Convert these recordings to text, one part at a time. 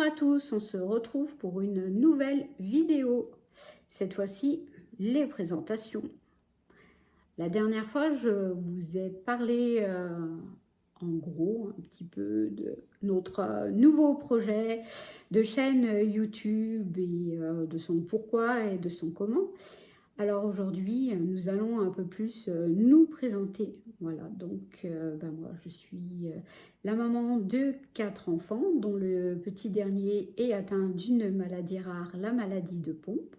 à tous, on se retrouve pour une nouvelle vidéo. Cette fois-ci, les présentations. La dernière fois, je vous ai parlé en gros un petit peu de notre nouveau projet de chaîne YouTube et de son pourquoi et de son comment. Alors aujourd'hui, nous allons un peu plus nous présenter. Voilà, donc moi je suis la maman de 4 enfants, dont le petit dernier est atteint d'une maladie rare, la maladie de Pompe.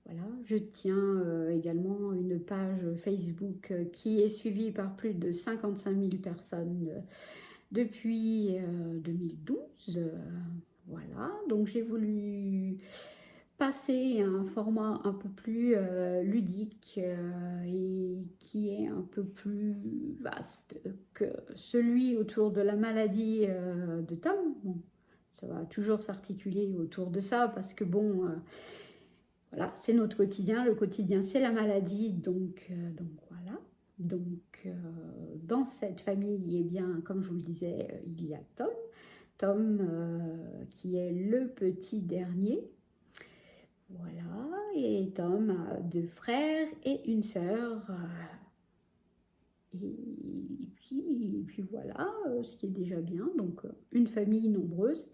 Voilà, je tiens également une page Facebook qui est suivie par plus de 55 000 personnes depuis 2012. Voilà, donc j'ai voulu passer à un format un peu plus ludique et qui est un peu plus vaste que celui autour de la maladie de Tom. Bon, ça va toujours s'articuler autour de ça parce que bon, voilà, c'est notre quotidien. Le quotidien, c'est la maladie, donc voilà. Donc, dans cette famille, eh bien, comme je vous le disais, il y a Tom. Tom, qui est le petit dernier. Voilà, et Tom a 2 frères et une sœur. Et puis voilà, ce qui est déjà bien. Donc, une famille nombreuse.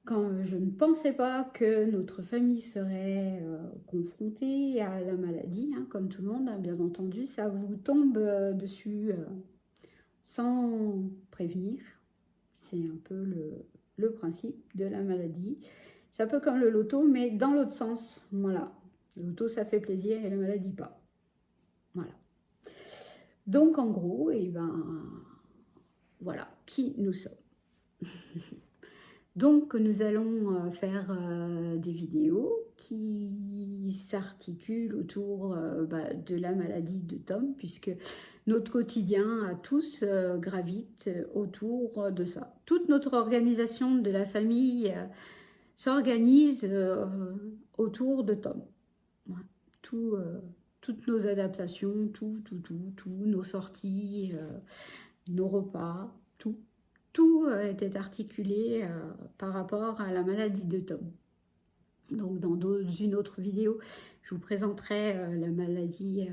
Quand je ne pensais pas que notre famille serait confrontée à la maladie, hein, comme tout le monde, hein, bien entendu, ça vous tombe dessus sans prévenir. C'est un peu le principe de la maladie. C'est un peu comme le loto, mais dans l'autre sens. Voilà. Le loto, ça fait plaisir et la maladie pas. Voilà. Donc, en gros, et voilà qui nous sommes. Donc, nous allons faire des vidéos qui s'articulent autour de la maladie de Tom, puisque notre quotidien à tous gravite autour de ça. Toute notre organisation de la famille s'organise autour de Tom. Voilà. Toutes nos adaptations, tout, nos sorties, nos repas, tout était articulé par rapport à la maladie de Tom. Donc dans une autre vidéo, je vous présenterai la maladie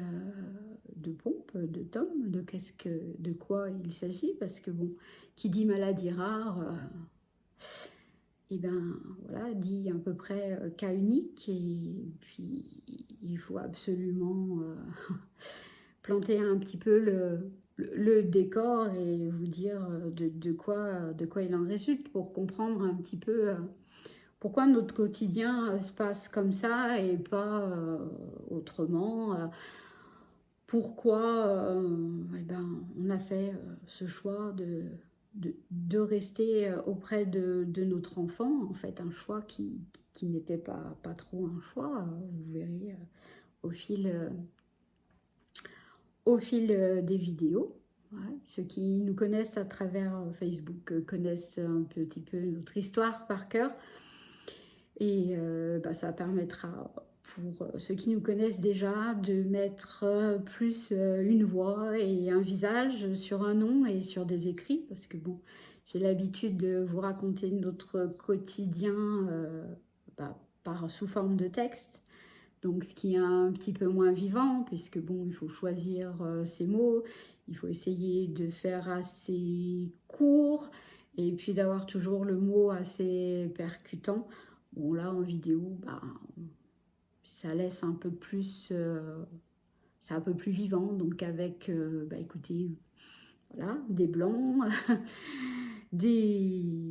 de Pompe de Tom, de quoi il s'agit, parce que bon, qui dit maladie rare, et ben voilà, dit à peu près cas unique, et puis il faut absolument planter un petit peu le décor et vous dire de quoi il en résulte pour comprendre un petit peu pourquoi notre quotidien se passe comme ça et pas autrement. Pourquoi on a fait ce choix de rester auprès de notre enfant, en fait un choix qui n'était pas trop un choix, vous verrez au fil des vidéos. Ouais. Ceux qui nous connaissent à travers Facebook connaissent un petit peu notre histoire par cœur. Et ça permettra pour ceux qui nous connaissent déjà de mettre plus une voix et un visage sur un nom et sur des écrits. Parce que bon, j'ai l'habitude de vous raconter notre quotidien sous forme de texte. Donc, ce qui est un petit peu moins vivant, puisque bon, il faut choisir ses mots, il faut essayer de faire assez court, et puis d'avoir toujours le mot assez percutant. Bon, là, en vidéo, ça laisse un peu plus, c'est un peu plus vivant, donc avec, écoutez, voilà, des blancs,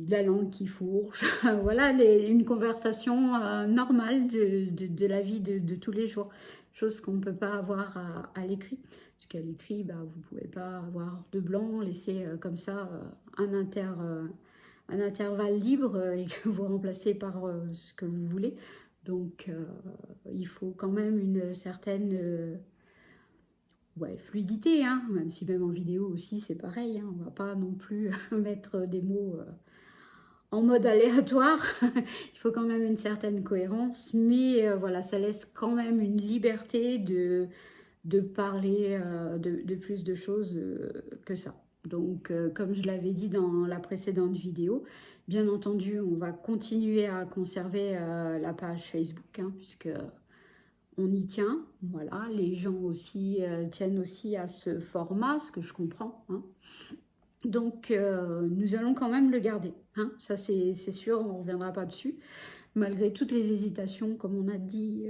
la langue qui fourche, voilà, une conversation normale de la vie de tous les jours, chose qu'on ne peut pas avoir à l'écrit, parce qu'à l'écrit, vous ne pouvez pas avoir de blanc, laisser comme ça un intervalle libre et que vous remplacez par ce que vous voulez. Donc, il faut quand même une certaine fluidité, hein, même si même en vidéo aussi c'est pareil, hein, on ne va pas non plus mettre des mots en mode aléatoire, il faut quand même une certaine cohérence, mais voilà, ça laisse quand même une liberté de parler de plus de choses que ça. Donc, comme je l'avais dit dans la précédente vidéo, bien entendu, on va continuer à conserver la page Facebook, hein, puisque on y tient. Voilà, les gens aussi tiennent aussi à ce format, ce que je comprends, hein. Donc, nous allons quand même le garder, hein. Ça, c'est sûr, on ne reviendra pas dessus. Malgré toutes les hésitations, comme on a dit,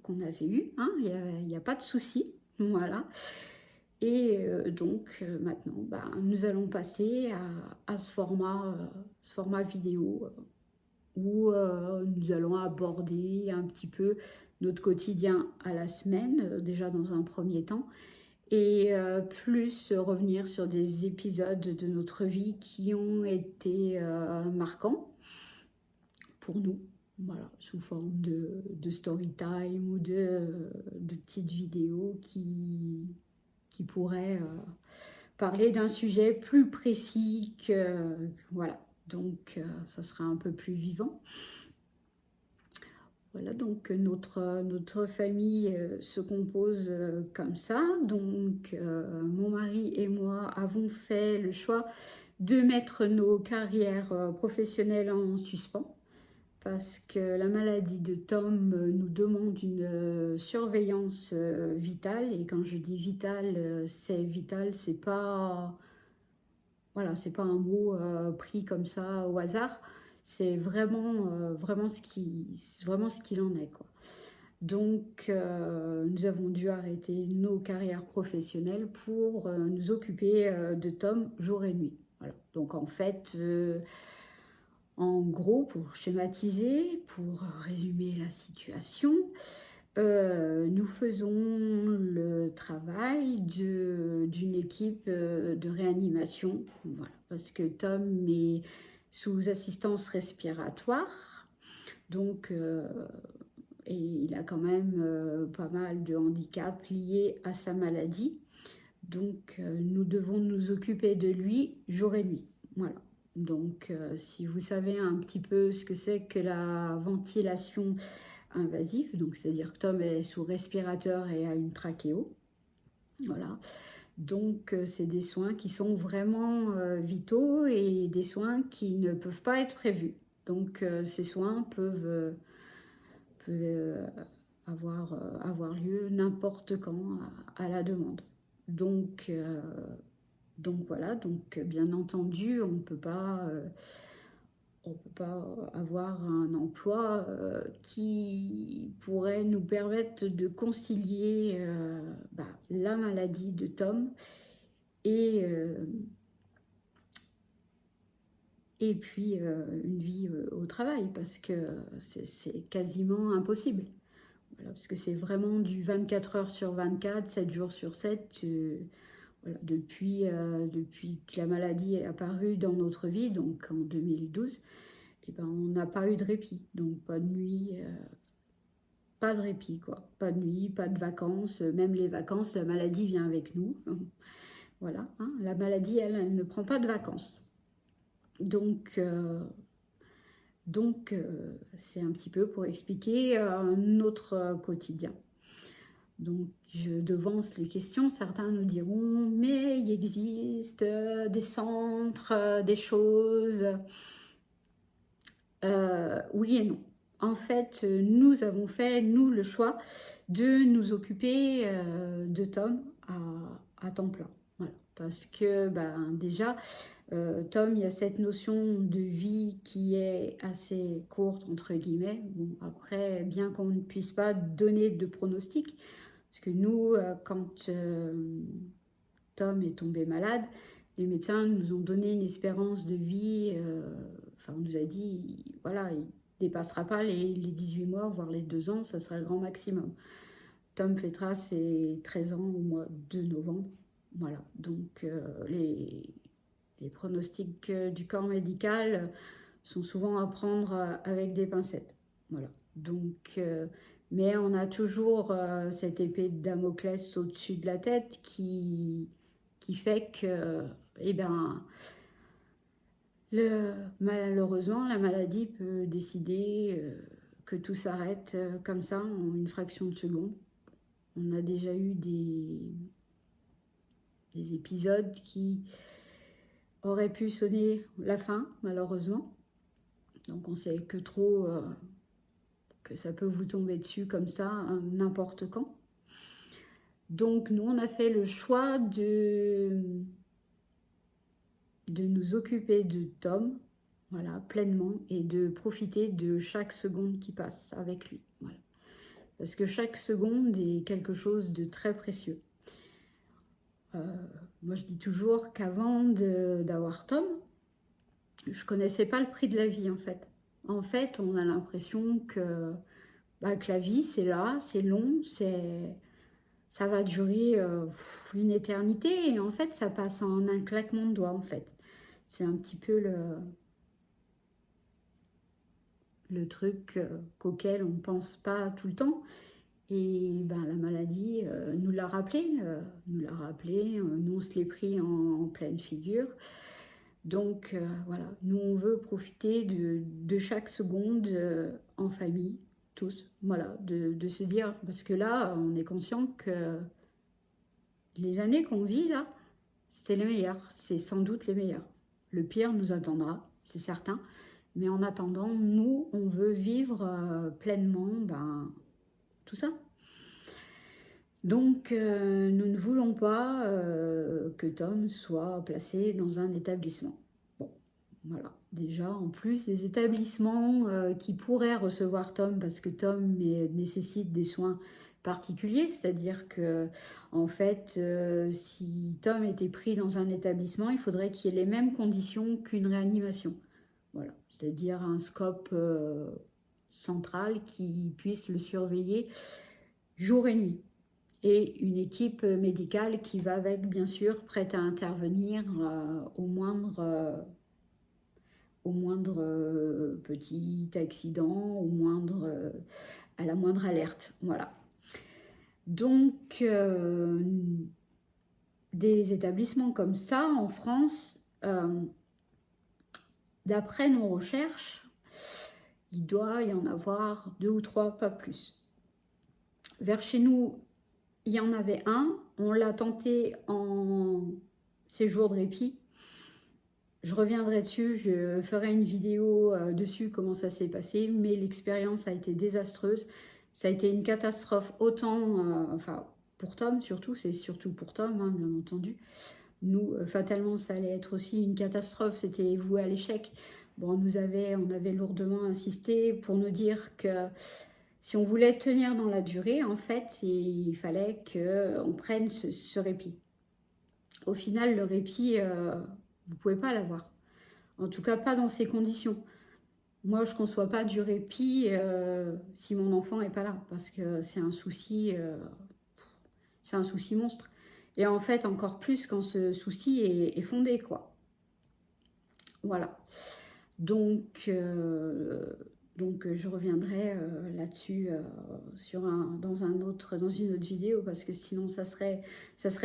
qu'on avait eues, hein, il n'y a pas de souci. Voilà. Et donc, maintenant, nous allons passer à ce format vidéo où nous allons aborder un petit peu notre quotidien à la semaine, déjà dans un premier temps, et plus revenir sur des épisodes de notre vie qui ont été marquants pour nous, voilà, sous forme de story time ou de petites vidéos qui pourraient parler d'un sujet plus précis que, voilà, donc ça sera un peu plus vivant. Voilà, donc notre famille se compose comme ça. Donc mon mari et moi avons fait le choix de mettre nos carrières professionnelles en suspens parce que la maladie de Tom nous demande une surveillance vitale. Et quand je dis vitale, c'est pas, voilà, c'est pas un mot pris comme ça au hasard. C'est vraiment ce qu'il en est, quoi. Donc, nous avons dû arrêter nos carrières professionnelles pour nous occuper de Tom jour et nuit. Voilà. Donc, en fait, en gros, pour schématiser, pour résumer la situation, nous faisons le travail d'une équipe de réanimation, voilà, parce que Tom est sous assistance respiratoire, donc et il a quand même pas mal de handicaps liés à sa maladie, donc nous devons nous occuper de lui jour et nuit, voilà. Donc si vous savez un petit peu ce que c'est que la ventilation invasif, donc c'est-à-dire que Tom est sous respirateur et a une trachéo. Voilà. Donc c'est des soins qui sont vraiment vitaux et des soins qui ne peuvent pas être prévus. Donc ces soins peuvent avoir lieu n'importe quand à la demande. Donc voilà, donc bien entendu, on ne peut pas avoir un emploi qui pourrait nous permettre de concilier la maladie de Tom et puis une vie au travail, parce que c'est quasiment impossible. Voilà, parce que c'est vraiment du 24 heures sur 24, 7 jours sur 7. Voilà, depuis que la maladie est apparue dans notre vie, donc en 2012, on n'a pas eu de répit. Donc pas de nuit, pas de répit, quoi. Pas de nuit, pas de vacances. Même les vacances, la maladie vient avec nous. Voilà, hein. La maladie, elle ne prend pas de vacances. Donc c'est un petit peu pour expliquer notre quotidien. Donc, je devance les questions. Certains nous diront, mais il existe des centres, des choses. Oui et non. En fait, nous avons fait, nous, le choix de nous occuper de Tom à temps plein. Voilà. Parce que, déjà, Tom, il y a cette notion de vie qui est assez courte, entre guillemets. Bon, après, bien qu'on ne puisse pas donner de pronostic, parce que nous, quand Tom est tombé malade, les médecins nous ont donné une espérance de vie, on nous a dit, voilà, il ne dépassera pas les 18 mois, voire les 2 ans, ça sera le grand maximum. Tom fêtera ses 13 ans au mois de novembre. Voilà, donc les pronostics du corps médical sont souvent à prendre avec des pincettes. Voilà, donc mais on a toujours cette épée de Damoclès au-dessus de la tête qui fait que, malheureusement, la maladie peut décider que tout s'arrête comme ça en une fraction de seconde. On a déjà eu des épisodes qui aurait pu sonner la fin, malheureusement. Donc on sait que trop que ça peut vous tomber dessus comme ça, n'importe quand. Donc nous, on a fait le choix de nous occuper de Tom, voilà, pleinement, et de profiter de chaque seconde qui passe avec lui. Voilà. Parce que chaque seconde est quelque chose de très précieux. Moi, je dis toujours qu'avant d'avoir Tom, je connaissais pas le prix de la vie, en fait. En fait, on a l'impression que la vie, c'est là, c'est long, ça va durer une éternité. Et en fait, ça passe en un claquement de doigts, en fait. C'est un petit peu le truc qu'auquel on ne pense pas tout le temps. Et ben, la maladie nous l'a rappelé, nous on se l'est pris en pleine figure. Donc voilà, nous on veut profiter de chaque seconde en famille, tous, voilà, de se dire, parce que là on est conscient que les années qu'on vit là, c'est les meilleures, c'est sans doute les meilleures. Le pire nous attendra, c'est certain, mais en attendant, nous on veut vivre pleinement tout ça. Donc, nous ne voulons pas que Tom soit placé dans un établissement. Bon, voilà. Déjà, en plus, des établissements qui pourraient recevoir Tom, parce que Tom nécessite des soins particuliers, c'est-à-dire que, en fait, si Tom était pris dans un établissement, il faudrait qu'il y ait les mêmes conditions qu'une réanimation. Voilà, c'est-à-dire un scope central qui puisse le surveiller jour et nuit. Et une équipe médicale qui va avec, bien sûr, prête à intervenir au moindre petit accident, à la moindre alerte. Voilà. Donc, des établissements comme ça, en France, d'après nos recherches, il doit y en avoir 2 ou 3, pas plus. Vers chez nous, il y en avait un, on l'a tenté en séjour de répit. Je reviendrai dessus, je ferai une vidéo dessus, comment ça s'est passé, mais l'expérience a été désastreuse. Ça a été une catastrophe, autant, pour Tom surtout, c'est surtout pour Tom, hein, bien entendu. Nous, fatalement, ça allait être aussi une catastrophe, c'était voué à l'échec. Bon, on avait lourdement insisté pour nous dire que si on voulait tenir dans la durée, en fait, il fallait qu'on prenne ce répit. Au final, le répit, vous ne pouvez pas l'avoir. En tout cas, pas dans ces conditions. Moi, je ne conçois pas du répit si mon enfant n'est pas là, parce que c'est un souci monstre. Et en fait, encore plus quand ce souci est fondé, quoi. Voilà. Donc, je reviendrai là-dessus dans une autre vidéo, parce que sinon ça serait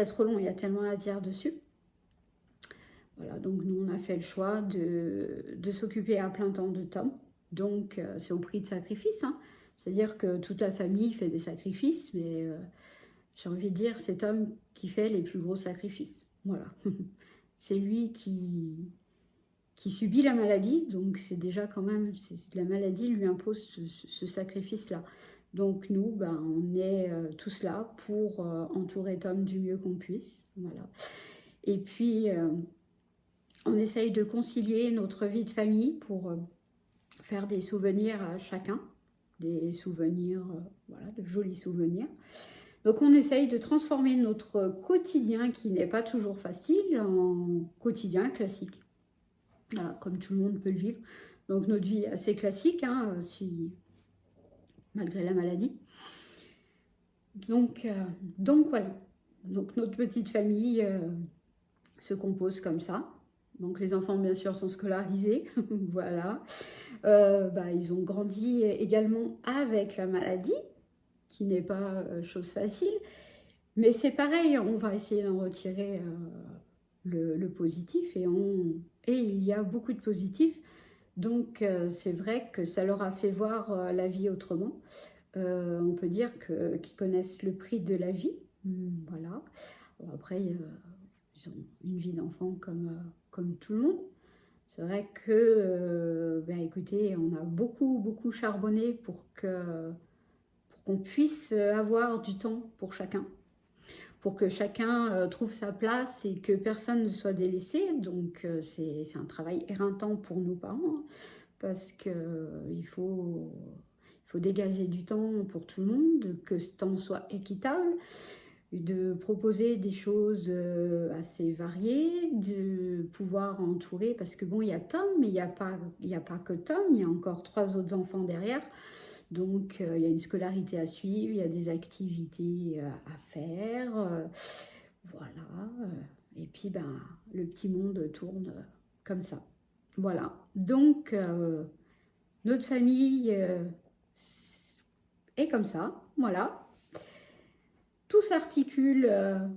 trop long, il y a tellement à dire dessus. Voilà, donc nous on a fait le choix de s'occuper à plein temps de Tom. Donc c'est au prix de sacrifices, hein. C'est-à-dire que toute la famille fait des sacrifices, mais j'ai envie de dire c'est Tom qui fait les plus gros sacrifices. Voilà, c'est lui qui subit la maladie, donc c'est déjà quand même, la maladie lui impose ce sacrifice-là. Donc nous, on est tous là pour entourer Tom du mieux qu'on puisse. Voilà. Et puis, on essaye de concilier notre vie de famille pour faire des souvenirs à chacun, des souvenirs, voilà, de jolis souvenirs. Donc on essaye de transformer notre quotidien, qui n'est pas toujours facile, en quotidien classique. Voilà, comme tout le monde peut le vivre. Donc notre vie est assez classique, hein, malgré la maladie. Donc voilà. Donc notre petite famille se compose comme ça. Donc les enfants, bien sûr, sont scolarisés. Voilà. Ils ont grandi également avec la maladie, qui n'est pas chose facile. Mais c'est pareil, on va essayer d'en retirer le positif, et il y a beaucoup de positifs. Donc c'est vrai que ça leur a fait voir la vie autrement. On peut dire qu'ils connaissent le prix de la vie. Voilà. Bon, après, ils ont une vie d'enfant comme comme tout le monde. C'est vrai que, ben écoutez, on a beaucoup charbonné pour qu'on puisse avoir du temps pour chacun, pour que chacun trouve sa place et que personne ne soit délaissé. Donc c'est un travail éreintant pour nos parents, hein, parce qu'il faut dégager du temps pour tout le monde, que ce temps soit équitable, de proposer des choses assez variées, de pouvoir entourer, parce que bon, il y a Tom, mais il n'y a pas que Tom, il y a encore 3 autres enfants derrière, donc il y a une scolarité à suivre, il y a des activités à faire, voilà, et puis ben, le petit monde tourne comme ça. Voilà, donc notre famille est comme ça, voilà. Tout s'articule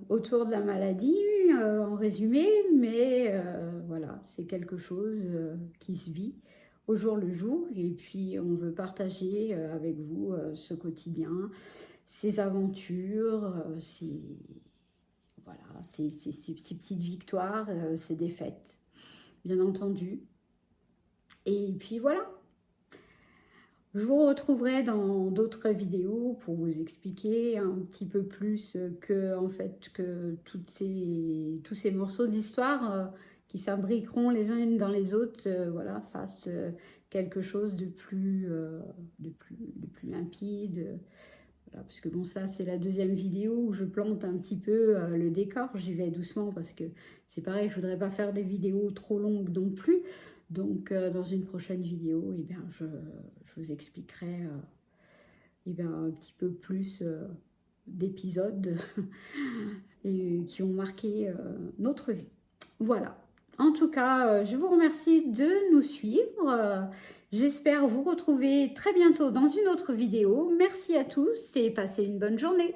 autour de la maladie, en résumé, mais voilà, c'est quelque chose qui se vit au jour le jour, et puis on veut partager avec vous ce quotidien, ces aventures, voilà, ces petites victoires, ces défaites, bien entendu. Et puis voilà. Je vous retrouverai dans d'autres vidéos pour vous expliquer un petit peu plus que tous ces morceaux d'histoire qui s'imbriqueront les uns dans les autres, voilà, fassent quelque chose de plus limpide. Voilà, parce que bon, ça c'est la deuxième vidéo où je plante un petit peu le décor. J'y vais doucement parce que c'est pareil, je voudrais pas faire des vidéos trop longues non plus. Donc dans une prochaine vidéo, eh bien, je vous expliquerai eh bien, un petit peu plus d'épisodes qui ont marqué notre vie. Voilà. En tout cas, je vous remercie de nous suivre. J'espère vous retrouver très bientôt dans une autre vidéo. Merci à tous et passez une bonne journée.